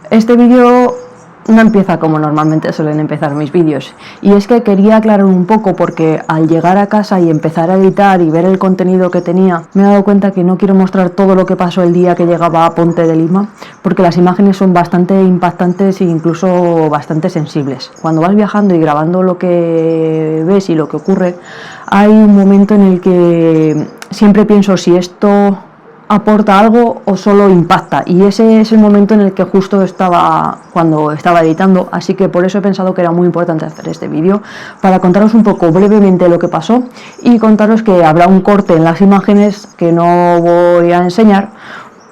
Este vídeo no empieza como normalmente suelen empezar mis vídeos, y es que quería aclarar un poco porque al llegar a casa y empezar a editar y ver el contenido que tenía, me he dado cuenta que no quiero mostrar todo lo que pasó el día que llegaba a Ponte de Lima, porque las imágenes son bastante impactantes e incluso bastante sensibles. Cuando vas viajando y grabando lo que ves y lo que ocurre, hay un momento en el que siempre pienso si esto aporta algo o solo impacta, y ese es el momento en el que justo estaba cuando estaba editando, así que por eso he pensado que era muy importante hacer este vídeo para contaros un poco brevemente lo que pasó y contaros que habrá un corte en las imágenes que no voy a enseñar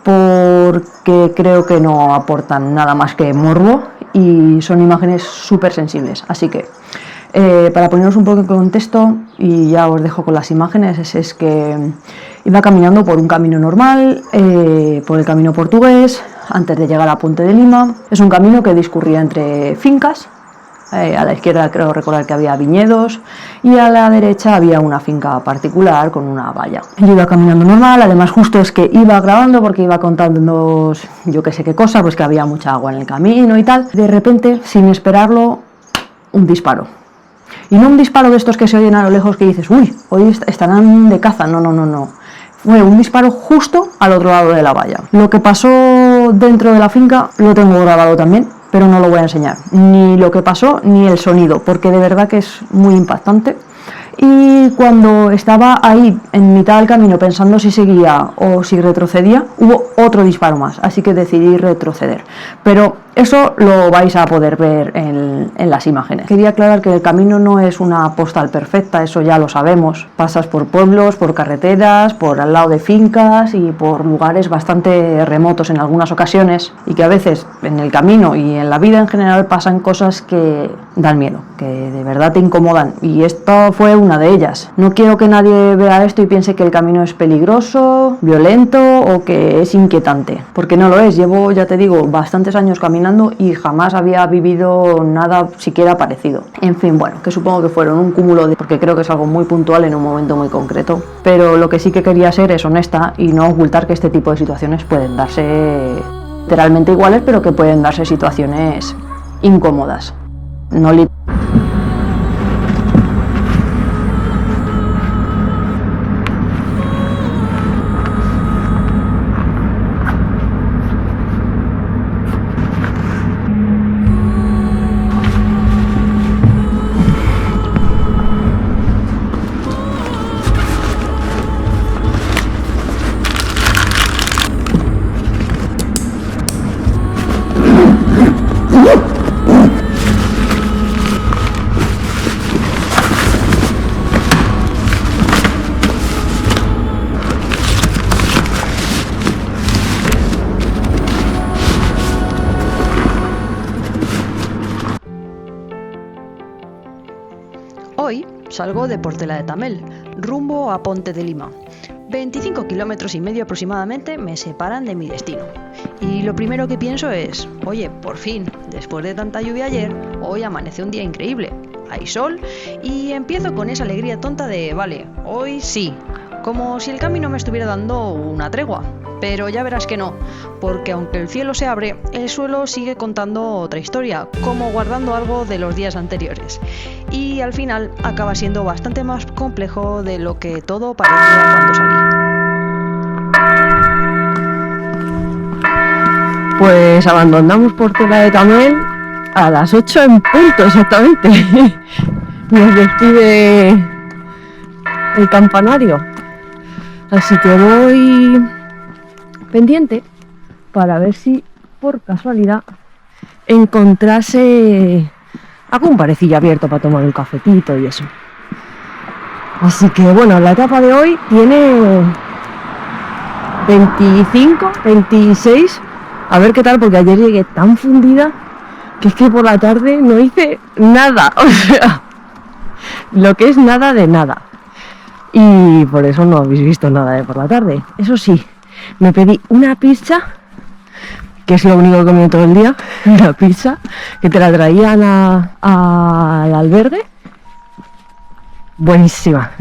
porque creo que no aportan nada más que morbo y son imágenes súper sensibles, así que para poneros un poco en contexto, y ya os dejo con las imágenes, es que iba caminando por un camino normal, por el camino portugués, antes de llegar a Ponte de Lima. Es un camino que discurría entre fincas, a la izquierda creo recordar que había viñedos y a la derecha había una finca particular con una valla. Yo iba caminando normal, además justo es que iba grabando porque iba contando yo que sé qué cosa, pues que había mucha agua en el camino y tal. De repente, sin esperarlo, un disparo. Y no un disparo de estos que se oyen a lo lejos que dices, uy, hoy estarán de caza, no. Fue un disparo justo al otro lado de la valla. Lo que pasó dentro de la finca lo tengo grabado también, pero no lo voy a enseñar. Ni lo que pasó, ni el sonido, porque de verdad que es muy impactante. Y cuando estaba ahí en mitad del camino pensando si seguía o si retrocedía, hubo otro disparo más, así que decidí retroceder. Pero eso lo vais a poder ver en las imágenes. Quería aclarar que el camino no es una postal perfecta, eso ya lo sabemos. Pasas por pueblos, por carreteras, por al lado de fincas y por lugares bastante remotos en algunas ocasiones, y que a veces en el camino y en la vida en general pasan cosas que dan miedo, que de verdad te incomodan, y esto fue una de ellas. No quiero que nadie vea esto y piense que el camino es peligroso, violento o que es inquietante, porque no lo es. Llevo, ya te digo, bastantes años caminando y jamás había vivido nada siquiera parecido. En fin, bueno, que supongo que fueron un cúmulo porque creo que es algo muy puntual en un momento muy concreto, pero lo que sí que quería ser es honesta y no ocultar que este tipo de situaciones pueden darse literalmente iguales, pero que pueden darse situaciones incómodas. No Hoy salgo de Portela de Tamel, rumbo a Ponte de Lima. 25 kilómetros y medio aproximadamente me separan de mi destino. Y lo primero que pienso es, oye, por fin, después de tanta lluvia ayer, hoy amanece un día increíble. Hay sol y empiezo con esa alegría tonta de, vale, hoy sí, como si el camino me estuviera dando una tregua. Pero ya verás que no, porque aunque el cielo se abre, el suelo sigue contando otra historia, como guardando algo de los días anteriores. Y al final acaba siendo bastante más complejo de lo que todo parecía cuando salí. Pues abandonamos Portela de Tamel a las 8 en punto exactamente. Nos despide el campanario, así que voy pendiente para ver si por casualidad encontrase algún parecillo abierto para tomar un cafetito y eso. Así que bueno, la etapa de hoy tiene 25, 26, a ver qué tal, porque ayer llegué tan fundida que es que por la tarde no hice nada, o sea, lo que es nada de nada, y por eso no habéis visto nada de por la tarde. Eso sí, me pedí una pizza, que es lo único que he comido todo el día, una pizza que te la traían al albergue. Buenísima,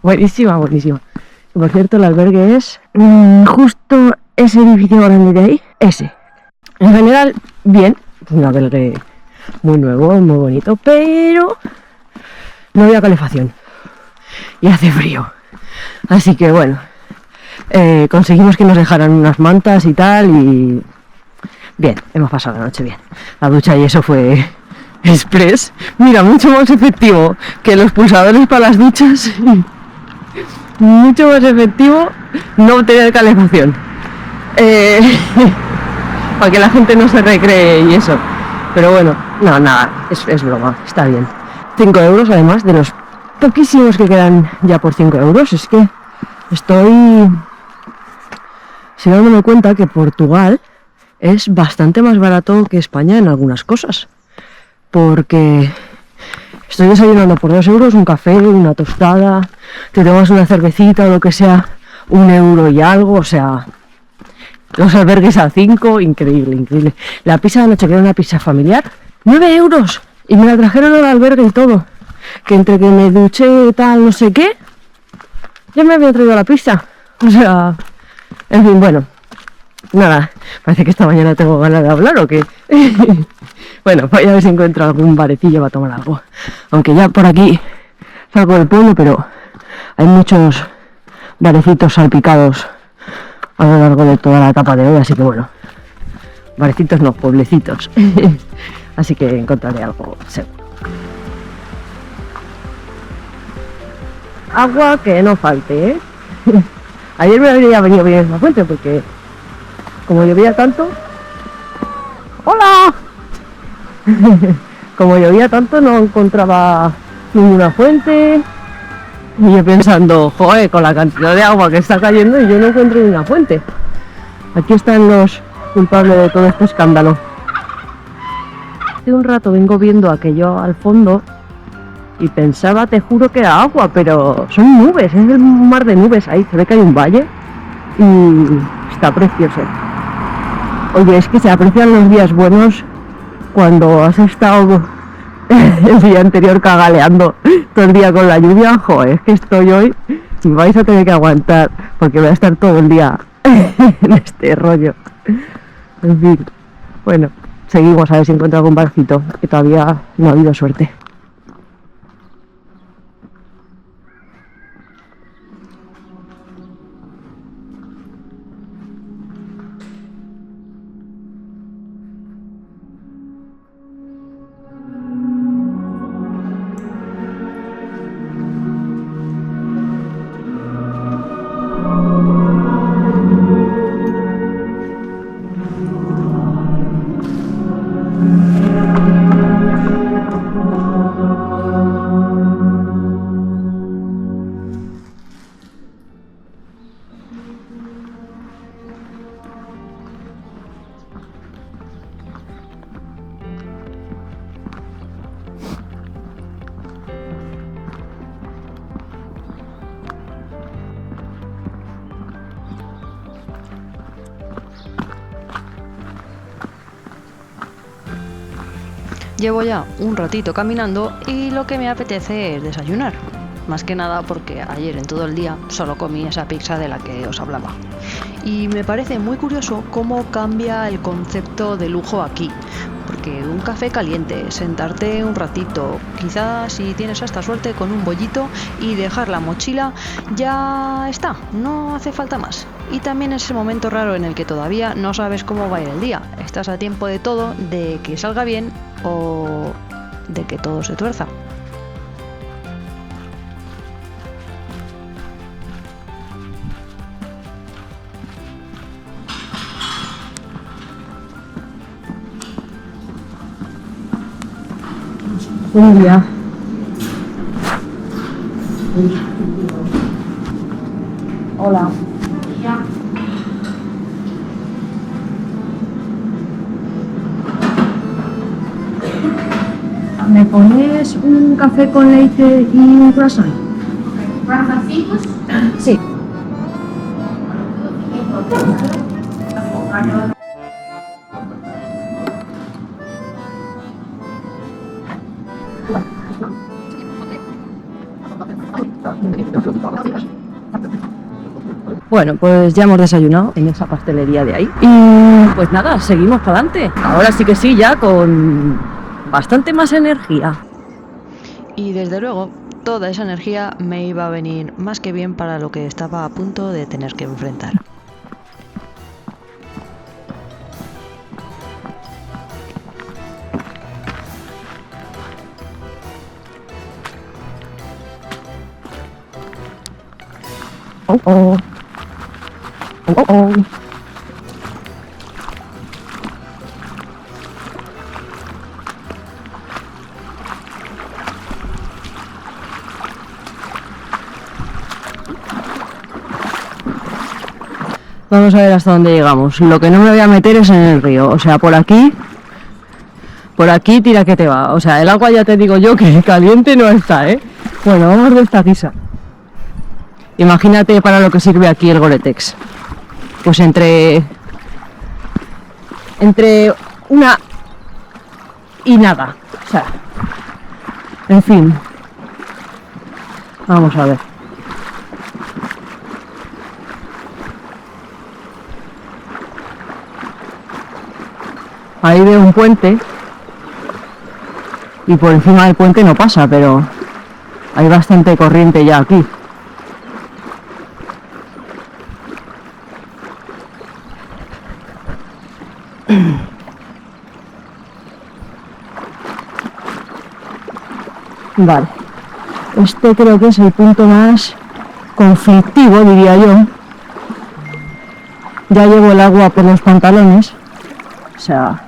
buenísima. Por cierto, el albergue es justo ese edificio grande de ahí, ese. En general, bien, un albergue muy nuevo, muy bonito, pero no había calefacción y hace frío. Así que bueno, conseguimos que nos dejaran unas mantas y tal y bien, hemos pasado la noche bien. La ducha y eso fue express. Mira, mucho más efectivo que los pulsadores para las duchas. Mucho más efectivo no tener calefacción. Para que la gente no se recree y eso. Pero bueno, no, nada, es broma, está bien. 5 euros además de los poquísimos que quedan ya por 5 euros. Es que estoy dándome cuenta que Portugal es bastante más barato que España en algunas cosas. Porque estoy desayunando por 2 euros un café, una tostada, te tomas una cervecita o lo que sea, 1 euro y algo, o sea, los albergues a 5, increíble, increíble. La pizza de noche, que era una pizza familiar, 9 euros, y me la trajeron al albergue y todo. Que entre que me duché y tal, no sé qué, ya me había traído la pizza. O sea, en fin, bueno, nada, parece que esta mañana tengo ganas de hablar o qué. Bueno, voy a ver si encuentro algún barecillo para tomar algo. Aunque ya por aquí salgo del pueblo, pero hay muchos barecitos salpicados a lo largo de toda la etapa de hoy, así que bueno, barecitos no, pueblecitos. Así que encontraré algo seguro. Agua que no falte, ¿eh? Ayer me habría venido bien esa fuente porque como llovía tanto... ¡Hola! Como llovía tanto no encontraba ninguna fuente. Y yo pensando, joder, con la cantidad de agua que está cayendo y yo no encuentro ninguna fuente. Aquí están los culpables de todo este escándalo. Hace un rato vengo viendo aquello al fondo y pensaba, te juro que era agua, pero son nubes, es el mar de nubes ahí, se ve que hay un valle y está precioso. Oye, es que se aprecian los días buenos cuando has estado el día anterior cagaleando todo el día con la lluvia. Joder, es que estoy hoy y vais a tener que aguantar porque voy a estar todo el día en este rollo. En fin, bueno, seguimos a ver si encuentro algún barcito, que todavía no ha habido suerte. Llevo ya un ratito caminando y lo que me apetece es desayunar. Más que nada porque ayer en todo el día solo comí esa pizza de la que os hablaba. Y me parece muy curioso cómo cambia el concepto de lujo aquí. Porque un café caliente, sentarte un ratito, quizás si tienes hasta suerte con un bollito y dejar la mochila, ya está, no hace falta más. Y también es ese momento raro en el que todavía no sabes cómo va a ir el día. Estás a tiempo de todo, de que salga bien o de que todo se tuerza. Buen día. Hola. ¿Me pones un café con leche y un croissant? ¿Croissantitos? Sí. Bueno, pues ya hemos desayunado en esa pastelería de ahí. Y pues nada, seguimos para adelante. Ahora sí que sí, ya con bastante más energía. Y desde luego, toda esa energía me iba a venir más que bien para lo que estaba a punto de tener que enfrentar. Oh, oh. Oh, oh, oh. Vamos a ver hasta dónde llegamos. Lo que no me voy a meter es en el río. O sea, por aquí tira que te va. O sea, el agua ya te digo yo que caliente no está, ¿eh? Bueno, vamos de esta guisa. Imagínate para lo que sirve aquí el Gore-Tex. Pues entre una y nada. O sea, en fin. Vamos a ver. Ahí veo un puente y por encima del puente no pasa, pero hay bastante corriente ya aquí. Vale, este creo que es el punto más conflictivo, diría yo. Ya llevo el agua por los pantalones, o sea...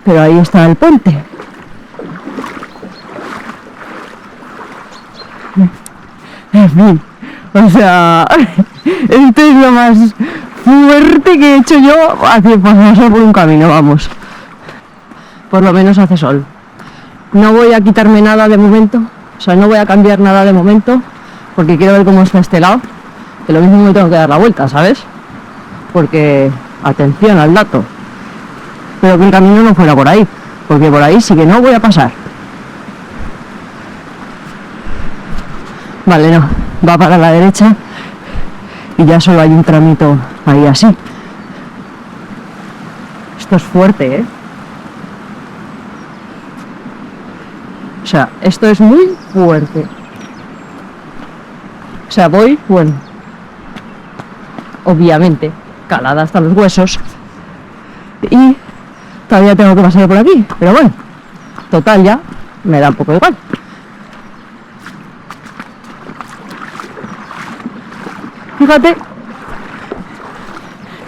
Pero ahí está el puente. En fin, o sea, esto es lo más fuerte que he hecho yo hacia pasar por un camino, vamos. Por lo menos hace sol. No voy a quitarme nada de momento, o sea, no voy a cambiar nada de momento, porque quiero ver cómo está este lado, que lo mismo me tengo que dar la vuelta, ¿sabes? Porque, atención al dato, pero que el camino no fuera por ahí, porque por ahí sí que no voy a pasar. Vale, no, va para la derecha y ya solo hay un tramito ahí así. Esto es fuerte, ¿eh? O sea, esto es muy fuerte. O sea, voy, bueno, obviamente, calada hasta los huesos y todavía tengo que pasar por aquí, pero bueno, total ya, me da un poco igual. Fíjate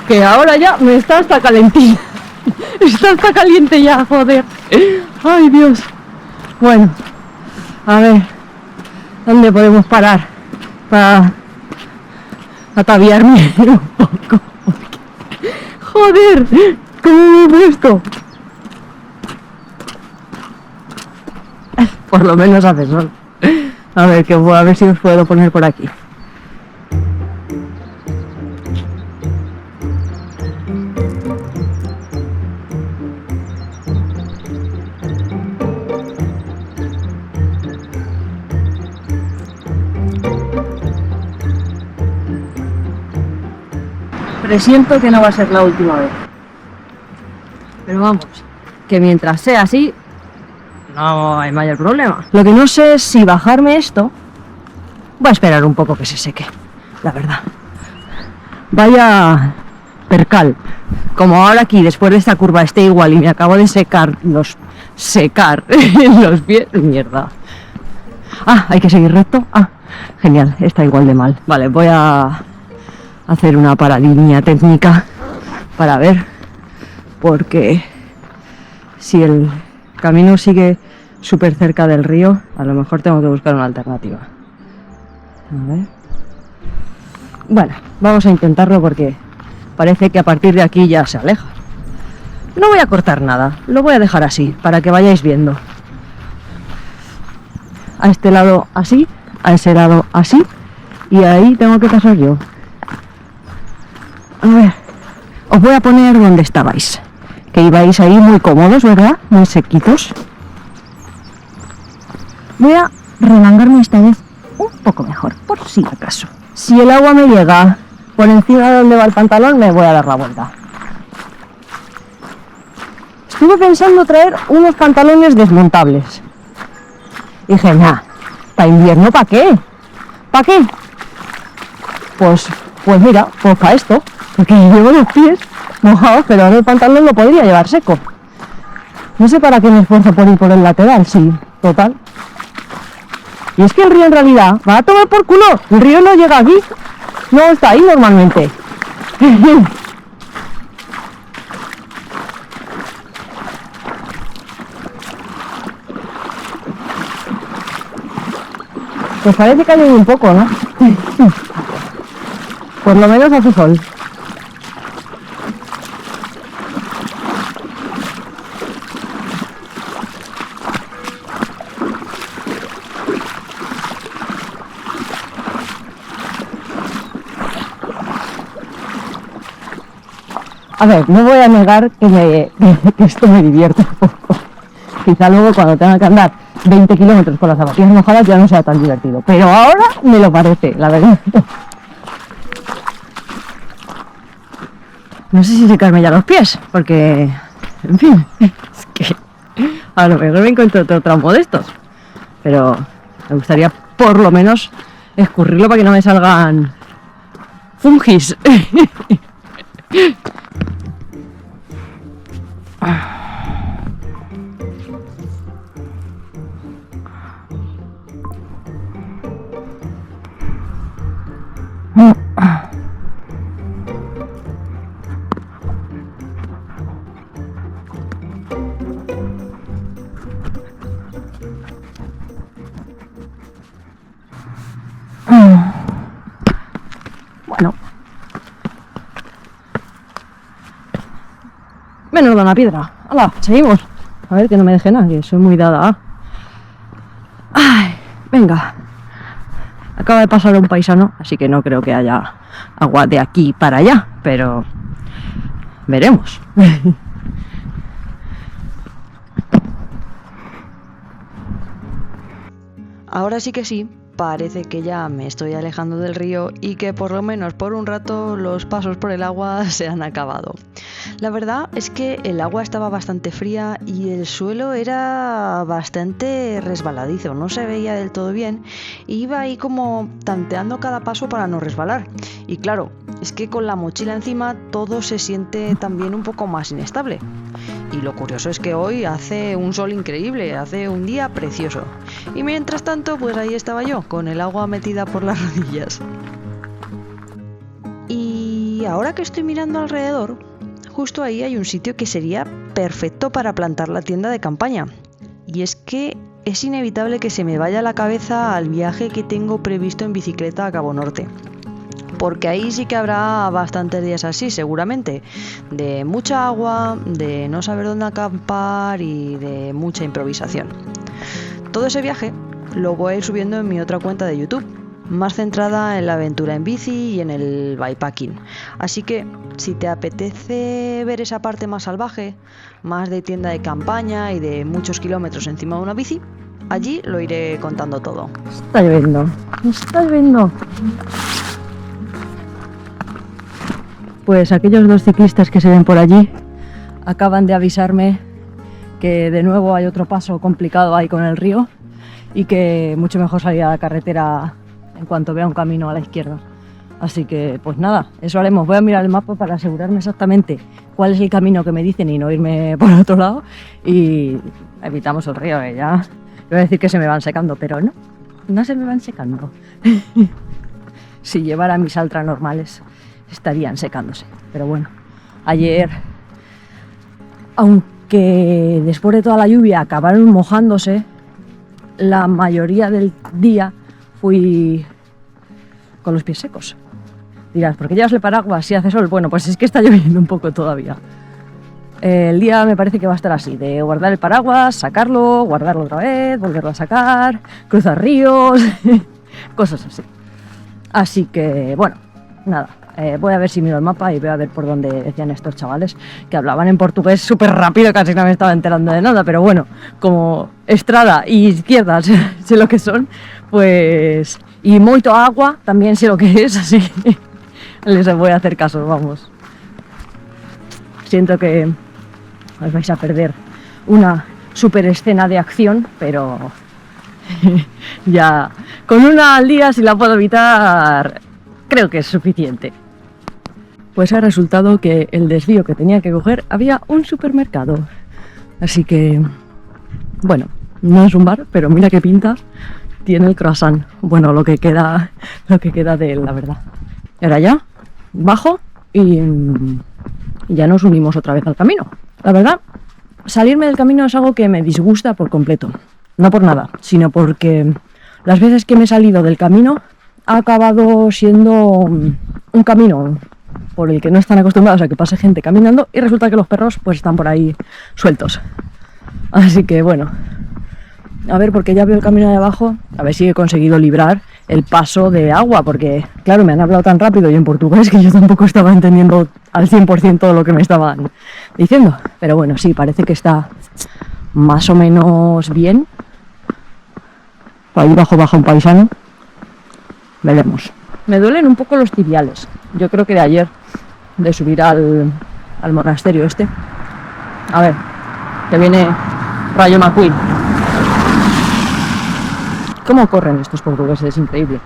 que ahora ya me está hasta calentita. Está hasta caliente ya, joder. Ay, Dios. Bueno, a ver, ¿dónde podemos parar para ataviarme un poco? Joder, ¿cómo me he puesto? Por lo menos hace sol. A ver, a ver si os puedo poner por aquí. Presiento que no va a ser la última vez. Pero vamos, que mientras sea así, no hay mayor problema. Lo que no sé es si bajarme esto. Voy a esperar un poco que se seque, la verdad. Vaya percal. Como ahora aquí, después de esta curva, esté igual y me acabo de secar los pies. Mierda. Ah, hay que seguir recto. Ah, genial, está igual de mal. Vale, voy a hacer una paradilla técnica para ver, porque si el camino sigue súper cerca del río, a lo mejor tengo que buscar una alternativa. A ver. Bueno, vamos a intentarlo porque parece que a partir de aquí ya se aleja. No voy a cortar nada, lo voy a dejar así, para que vayáis viendo. A este lado así, a ese lado así, y ahí tengo que pasar yo. A ver, os voy a poner donde estabais, que ibais ahí muy cómodos, ¿verdad? Muy sequitos. Voy a remangarme esta vez un poco mejor, por si acaso. Si el agua me llega por encima de donde va el pantalón, me voy a dar la vuelta. Estuve pensando traer unos pantalones desmontables. Dije, nah, para invierno, ¿para qué? ¿Para qué? Pues mira, pues para esto, porque llevo los pies mojados, pero ahora el pantalón lo podría llevar seco. No sé para qué me esfuerzo por ir por el lateral, sí, total. Y es que el río en realidad va a tomar por culo. El río no llega aquí, no está ahí normalmente. Pues parece que ha llovido un poco, ¿no? Por lo menos hace sol. A ver, no voy a negar que esto me divierte un poco. Quizá luego cuando tenga que andar 20 kilómetros con las zapatillas mojadas ya no sea tan divertido. Pero ahora me lo parece, la verdad. No sé si secarme ya los pies, porque... En fin, es que... A lo mejor me encuentro otro tramo de estos. Pero me gustaría por lo menos escurrirlo para que no me salgan... fungis. Bueno, menos da una piedra. ¡Hala! Seguimos. A ver que no me deje nada, que soy muy dada. Ay, venga. Acaba de pasar un paisano, así que no creo que haya agua de aquí para allá, pero veremos. Ahora sí que sí, parece que ya me estoy alejando del río y que por lo menos por un rato los pasos por el agua se han acabado. La verdad es que el agua estaba bastante fría y el suelo era bastante resbaladizo, no se veía del todo bien y iba ahí como tanteando cada paso para no resbalar. Y claro, es que con la mochila encima todo se siente también un poco más inestable. Y lo curioso es que hoy hace un sol increíble, hace un día precioso. Y mientras tanto, pues ahí estaba yo, con el agua metida por las rodillas. Y ahora que estoy mirando alrededor, justo ahí hay un sitio que sería perfecto para plantar la tienda de campaña. Y es que es inevitable que se me vaya la cabeza al viaje que tengo previsto en bicicleta a Cabo Norte. Porque ahí sí que habrá bastantes días así, seguramente, de mucha agua, de no saber dónde acampar y de mucha improvisación. Todo ese viaje lo voy a ir subiendo en mi otra cuenta de YouTube, más centrada en la aventura en bici y en el bikepacking. Así que, si te apetece ver esa parte más salvaje, más de tienda de campaña y de muchos kilómetros encima de una bici, allí lo iré contando todo. Está lloviendo, está lloviendo. Pues aquellos dos ciclistas que se ven por allí acaban de avisarme que de nuevo hay otro paso complicado ahí con el río y que mucho mejor salir a la carretera en cuanto vea un camino a la izquierda. Así que pues nada, eso haremos. Voy a mirar el mapa para asegurarme exactamente cuál es el camino que me dicen y no irme por otro lado y evitamos el río, que ya iba a decir que se me van secando, pero no se me van secando. Si llevara mis Altra normales estarían secándose, pero bueno, ayer, aunque después de toda la lluvia acabaron mojándose, la mayoría del día fui con los pies secos. Dirás, ¿por qué llevas el paraguas si hace sol? Bueno, pues es que está lloviendo un poco todavía. El día me parece que va a estar así, de guardar el paraguas, sacarlo, guardarlo otra vez, volverlo a sacar, cruzar ríos, cosas así. Así que, bueno, nada. Voy a ver si miro el mapa y voy a ver por dónde decían estos chavales, que hablaban en portugués súper rápido, casi no me estaba enterando de nada, pero bueno, como estrada y izquierda sé lo que son, pues... Y moito agua también sé lo que es, así que les voy a hacer caso, vamos. Siento que os vais a perder una super escena de acción, pero ya con una al día, si la puedo evitar, creo que es suficiente. Pues ha resultado que el desvío que tenía que coger había un supermercado, así que bueno, no es un bar, pero mira qué pinta tiene el croissant. Bueno, lo que queda de él, la verdad. Y ahora ya bajo y ya nos unimos otra vez al camino. La verdad, salirme del camino es algo que me disgusta por completo. No por nada, sino porque las veces que me he salido del camino ha acabado siendo un camino por el que no están acostumbrados a que pase gente caminando y resulta que los perros pues están por ahí sueltos. Así que bueno, a ver, porque ya veo el camino de abajo, a ver si he conseguido librar el paso de agua, porque claro, me han hablado tan rápido y en portugués que yo tampoco estaba entendiendo al 100% todo lo que me estaban diciendo. Pero bueno, sí, parece que está más o menos bien. Por ahí abajo baja un paisano. Veremos. Me duelen un poco los tibiales. Yo creo que de ayer, de subir al monasterio este. A ver, que viene Rayo McQueen. ¿Cómo corren estos portugueses? Es increíble.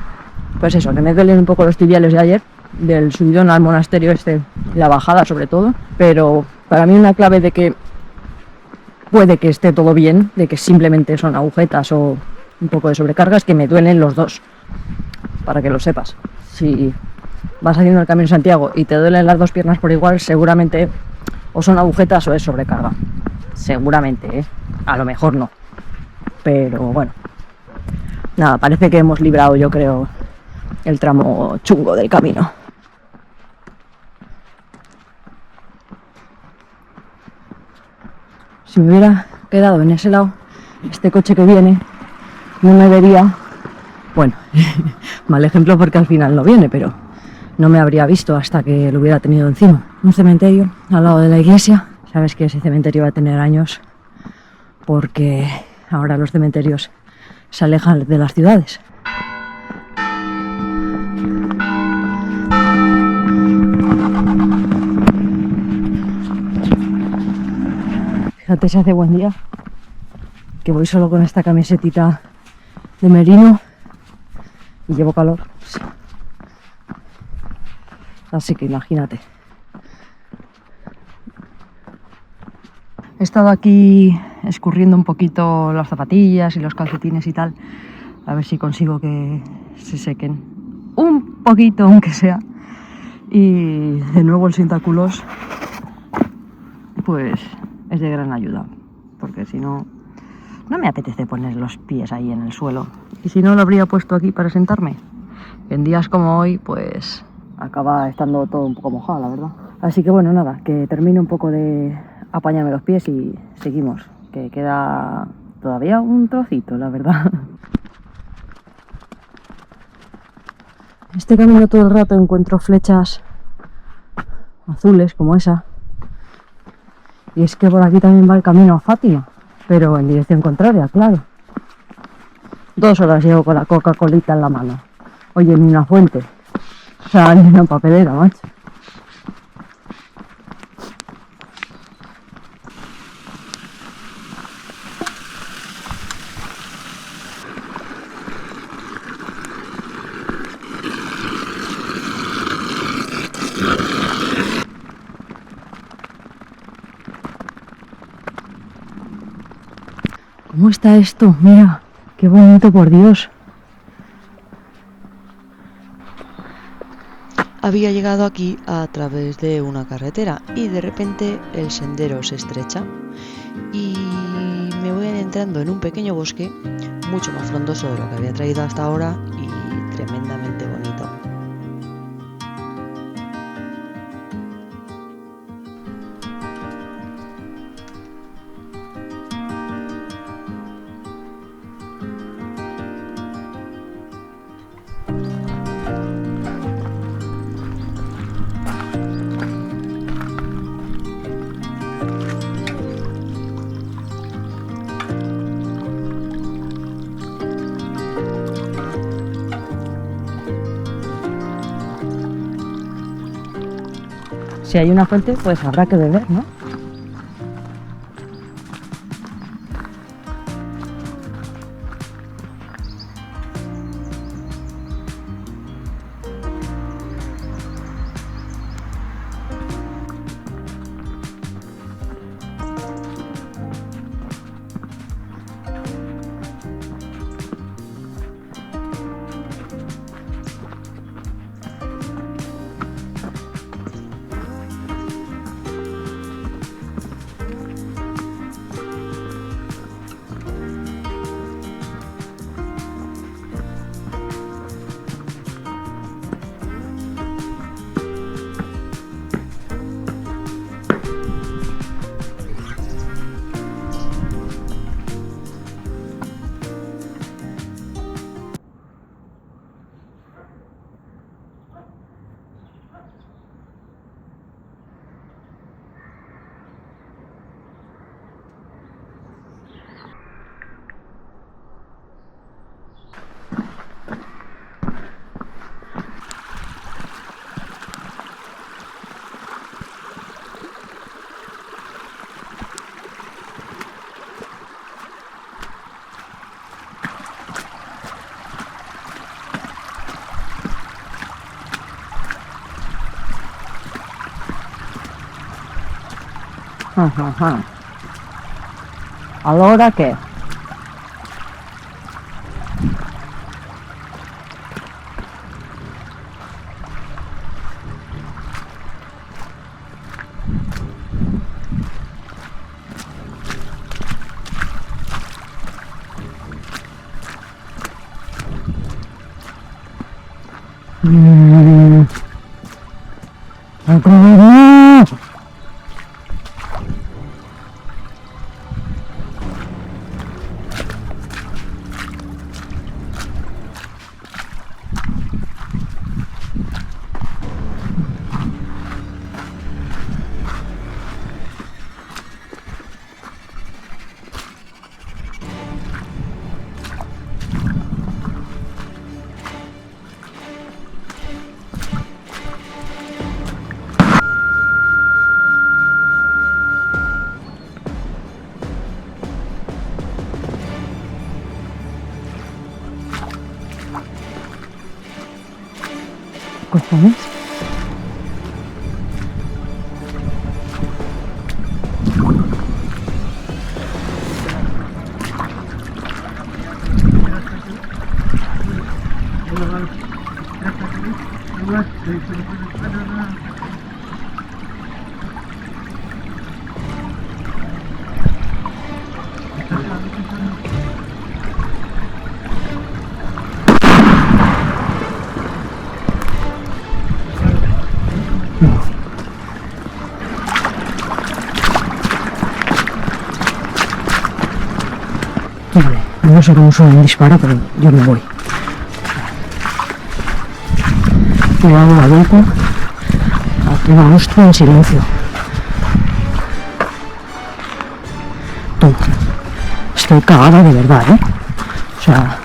Pues eso, que me duelen un poco los tibiales de ayer, del subidón al monasterio este, la bajada sobre todo. Pero para mí una clave de que puede que esté todo bien, de que simplemente son agujetas o un poco de sobrecarga, es que me duelen los dos. Para que lo sepas. Si vas haciendo el Camino de Santiago y te duelen las dos piernas por igual, seguramente o son agujetas o es sobrecarga. Seguramente, ¿eh? A lo mejor no. Pero bueno. Nada, parece que hemos librado, yo creo, el tramo chungo del camino. Si me hubiera quedado en ese lado, este coche que viene no me vería. Bueno, mal ejemplo porque al final no viene, pero no me habría visto hasta que lo hubiera tenido encima. Un cementerio al lado de la iglesia. Sabes que ese cementerio va a tener años porque ahora los cementerios se alejan de las ciudades. Fíjate si hace buen día, que voy solo con esta camisetita de merino y llevo calor. Así que imagínate. He estado aquí escurriendo un poquito las zapatillas y los calcetines y tal, a ver si consigo que se sequen un poquito, aunque sea. Y de nuevo el sientaculos pues es de gran ayuda, porque si no, no me apetece poner los pies ahí en el suelo. Y si no, lo habría puesto aquí para sentarme. En días como hoy, pues acaba estando todo un poco mojado, la verdad. Así que bueno, nada, que termine un poco de apañarme los pies y seguimos, que queda todavía un trocito, la verdad. Este camino todo el rato encuentro flechas azules como esa. Y es que por aquí también va el camino a Fátima, pero en dirección contraria, claro. 2 horas llevo con la Coca-Colita en la mano. Oye, ni una fuente. O sea, ni una papelera, macho. ¿Cómo está esto? Mira, qué bonito, por Dios. Había llegado aquí a través de una carretera y de repente el sendero se estrecha y me voy adentrando en un pequeño bosque mucho más frondoso de lo que había traído hasta ahora y tremendamente bonito. Si hay una fuente, pues habrá que beber, ¿no? Ajá. ¿Ahora qué? ¡No! ¿Cojones? Vale, no sé cómo suena un disparo, pero yo me voy. Me hago la vuelta. Aquí vamos todo en silencio. Tú, estoy cagada de verdad, ¿eh? O sea...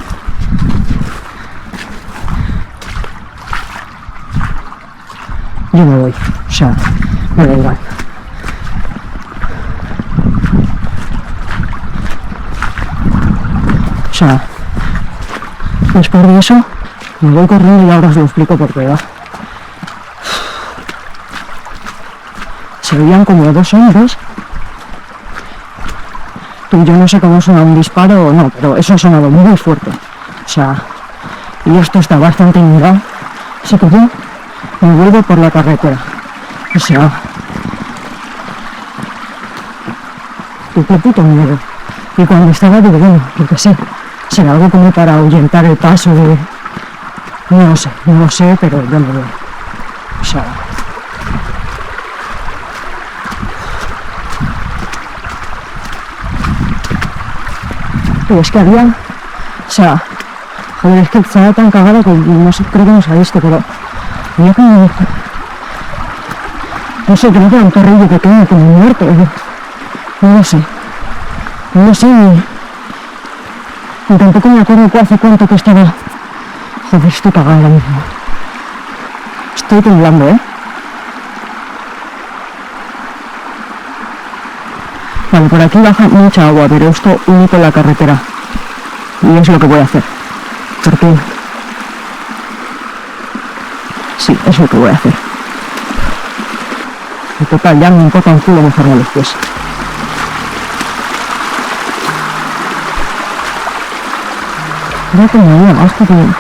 yo me voy. O sea, me da igual. O sea, después de eso, me voy corriendo y ahora os lo explico por qué va. Se veían como dos hombres. Y yo no sé cómo suena un disparo o no, pero eso ha sonado muy fuerte. O sea, y esto está bastante inundado. Así que yo me vuelvo por la carretera. O sea, qué puto miedo. Y cuando estaba digo, bueno, yo qué sé, será algo como para ahuyentar el paso de... no lo sé, pero yo me voy. O sea... pero es que había... o sea... joder, es que estaba tan cagado que no sé, creo que no sabéis esto, pero... había como... no sé, creo que era un perrillo pequeño como muerto. No lo sé. No lo sé ni tampoco me acuerdo hace cuánto que estaba... joder, estoy cagada ahora mismo. Estoy temblando, ¿eh? Vale, por aquí baja mucha agua, pero esto único en la carretera. Y es lo que voy a hacer. Porque... sí, es lo que voy a hacer. En total, ya me importa un culo mojarme los pies. Creo que me voy a más porque... no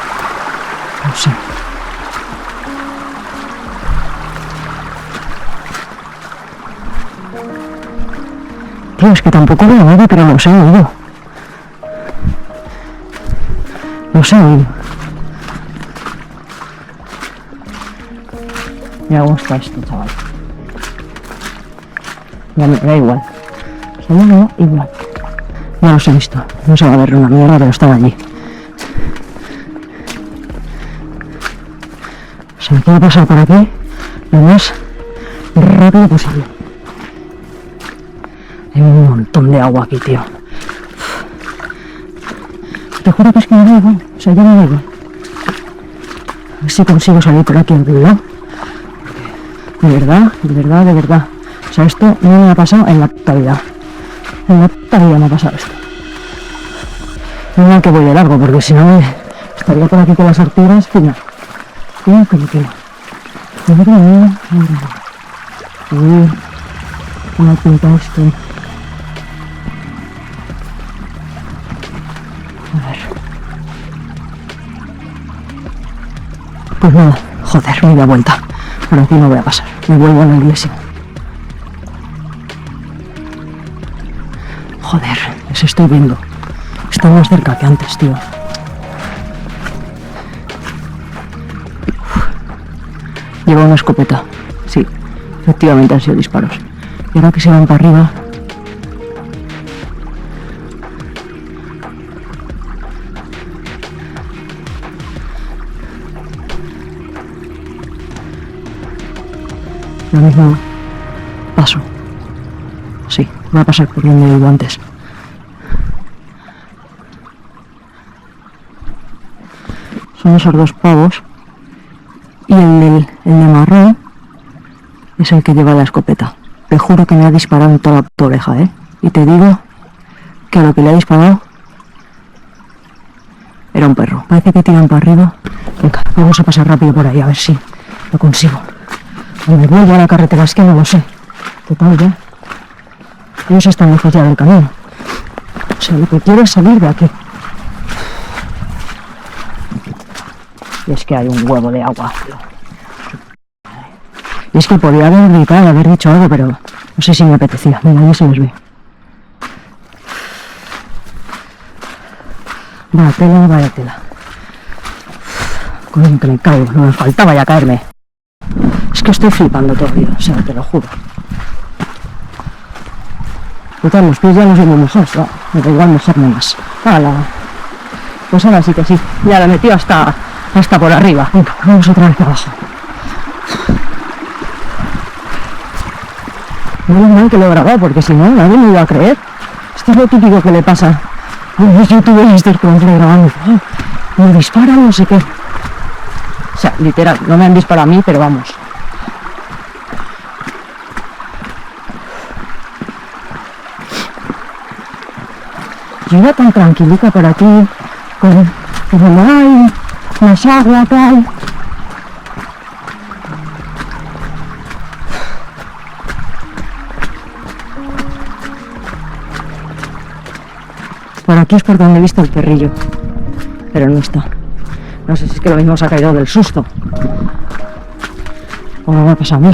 sé. Tío, es que tampoco veo nada, pero los he oído. Los he oído. Mira cómo está esto, chaval. Ya me da igual. Se me da igual. Ya los he visto. No se va a ver una mierda, pero están allí. Se me quiere pasar por aquí lo más rápido posible. Hay un montón de agua aquí, tío. Te juro que es que me da igual. O sea, ya me da igual. A ver si consigo salir por aquí en algún lado. De verdad, de verdad, de verdad. O sea, esto no me ha pasado en la puta vida. En la puta vida me ha pasado esto. No que voy de largo, porque si no estaría por aquí con las artigas, fina. Fina como que no. Una pinta esto. A ver. Pues nada, joder, me da vuelta. Por aquí no voy a pasar. Me vuelvo a la iglesia. Joder, les estoy viendo. Está más cerca que antes, tío. Lleva una escopeta. Sí, efectivamente han sido disparos. Y ahora que se van para arriba... ahora mismo paso. Sí, voy a pasar por donde he ido antes. Son esos dos pavos. Y el de marrón es el que lleva la escopeta. Te juro que me ha disparado en toda la oreja, ¿eh? Y te digo que a lo que le ha disparado era un perro. Parece que tiran para arriba. Venga, vamos a pasar rápido por ahí, a ver si lo consigo. O me vuelvo a la carretera, es que no lo sé. Total, ya. Ellos están lejos ya del camino. O sea, lo que quiero es salir de aquí. Y es que hay un huevo de agua, tío. Y es que podía haber gritado, haber dicho algo, pero no sé si me apetecía. Mira, ahí se les ve. Vaya tela, vaya tela. Coño, que me caigo. No me faltaba ya caerme. Es que estoy flipando todavía, o sea, te lo juro. Total, los pies ya los hemos mojado, ¿no? Me da igual mojarme más. ¡Hala! Pues ahora sí que sí. Ya la he metido hasta por arriba. Venga, vamos otra vez para abajo. Menos mal que lo he grabado, porque si no, nadie me iba a creer. Esto es lo típico que le pasa a los youtubers estos que van grabando. Oh, me disparan, no sé qué. O sea, literal, no me han disparado a mí, pero vamos. Yo iba tan tranquilica por aquí, con no hay más agua, tal. Por aquí es por donde he visto el perrillo, pero no está. No sé si es que lo mismo se ha caído del susto. O me va a pasar a mí.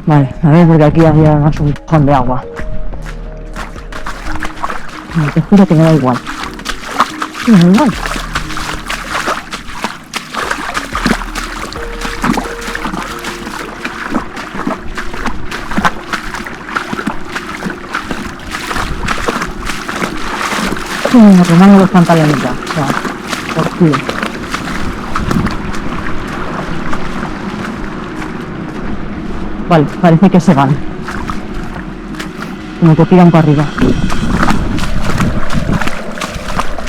Vale, a ver, porque aquí había más un mojón de agua. No, te juro que me da igual. Me da igual. Me remando los pantalones ya, o sea, por culo. Vale, parece que se van. Como que tiran para arriba.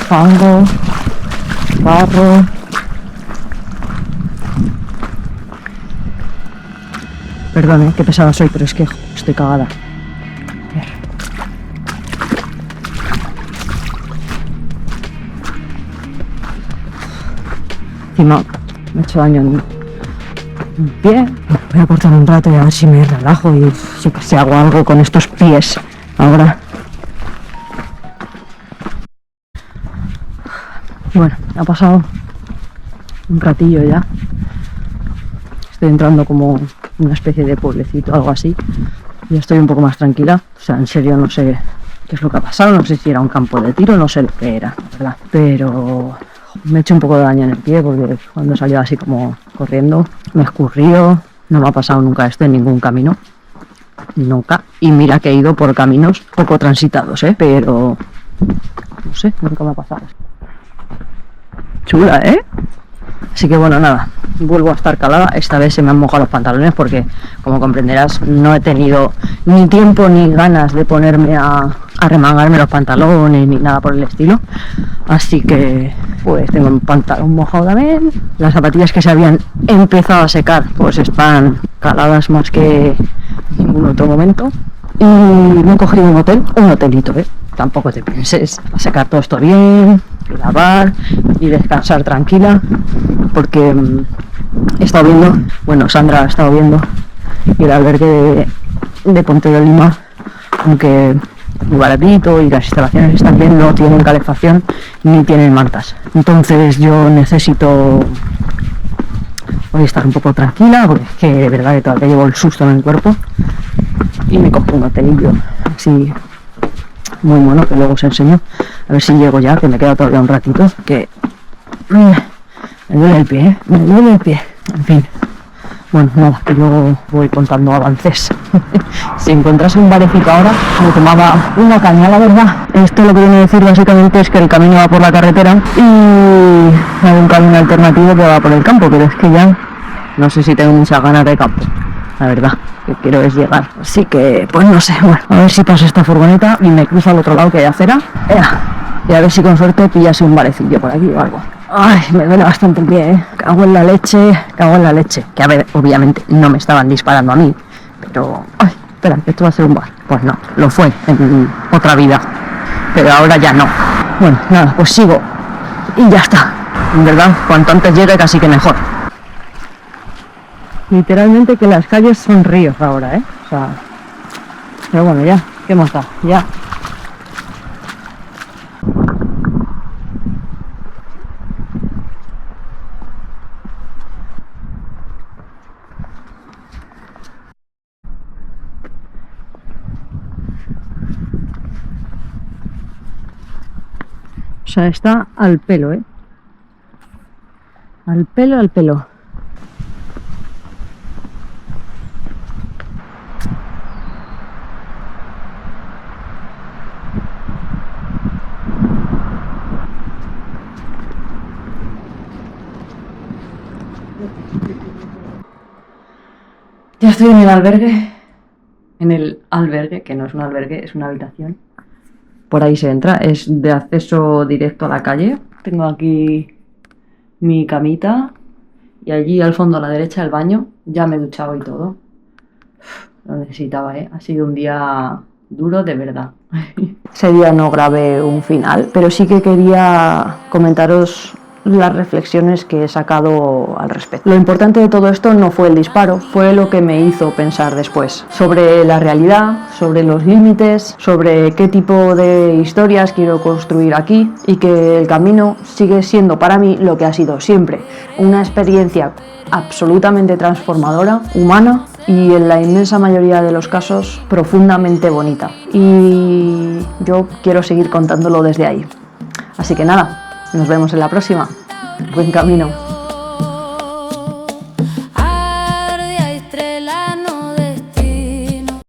Fango, barro. Perdón, qué pesada soy, pero es que estoy cagada. A ver. Encima me he hecho daño en un pie. Voy a cortar un rato y a ver si me relajo y si hago algo con estos pies ahora. Bueno, ha pasado un ratillo ya. Estoy entrando como una especie de pueblecito, algo así. Ya estoy un poco más tranquila. O sea, en serio no sé qué es lo que ha pasado. No sé si era un campo de tiro, no sé lo que era, la verdad. Pero me he hecho un poco de daño en el pie porque cuando salió así como corriendo me he escurrido. No me ha pasado nunca esto en ningún camino. Nunca. Y mira que he ido por caminos poco transitados, pero no sé, nunca me ha pasado. Chula, Así que bueno, nada, vuelvo a estar calada. Esta vez se me han mojado los pantalones porque, como comprenderás, no he tenido ni tiempo ni ganas de ponerme a remangarme los pantalones ni nada por el estilo. Así que pues tengo un pantalón mojado también. Las zapatillas que se habían empezado a secar pues están caladas más que en ningún otro momento. Y me he cogido un hotelito, Tampoco te pienses, a sacar todo esto bien, lavar y descansar tranquila, porque he estado viendo, bueno, Sandra ha estado viendo, y el albergue de Ponte de Lima, aunque muy baratito y las instalaciones están bien, no tienen calefacción ni tienen mantas. Entonces yo necesito hoy estar un poco tranquila, porque es que de verdad que todavía llevo el susto en el cuerpo, y me cojo un hotelillo así muy mono, que luego os enseño, a ver si llego ya, que me queda todavía un ratito, que me duele el pie, me duele el pie, en fin. Bueno, nada, que yo voy contando avances. Si encontrase un barecito ahora, me tomaba una caña, la verdad. Esto lo que viene a decir básicamente es que el camino va por la carretera y hay un camino alternativo que va por el campo, pero es que ya no sé si tengo muchas ganas de campo, la verdad. Que quiero es llegar, así que pues no sé, bueno, a ver si pasa esta furgoneta y me cruzo al otro lado que hay acera, y a ver si con suerte pillase un barecillo por aquí o algo. Ay, me duele bastante el pie, cago en la leche, que a ver, obviamente no me estaban disparando a mí, pero, ay, espera, que esto va a ser un bar. Pues no, lo fue en otra vida, pero ahora ya no. Bueno, nada, pues sigo y ya está. En verdad, cuanto antes llegue casi que mejor. Literalmente que las calles son ríos ahora, O sea, pero bueno, ya, ¿qué más da? Ya. O sea, está al pelo, Al pelo, al pelo. Ya estoy en el albergue, que no es un albergue, es una habitación. Por ahí se entra, es de acceso directo a la calle. Tengo aquí mi camita y allí al fondo a la derecha el baño. Ya me he duchado y todo. Lo necesitaba, Ha sido un día duro de verdad. Ese día no grabé un final, pero sí que quería comentaros las reflexiones que he sacado al respecto. Lo importante de todo esto no fue el disparo, fue lo que me hizo pensar después sobre la realidad, sobre los límites, sobre qué tipo de historias quiero construir aquí, y que el camino sigue siendo para mí lo que ha sido siempre, una experiencia absolutamente transformadora, humana y en la inmensa mayoría de los casos profundamente bonita. Y yo quiero seguir contándolo desde ahí. Así que nada, nos vemos en la próxima. Buen camino.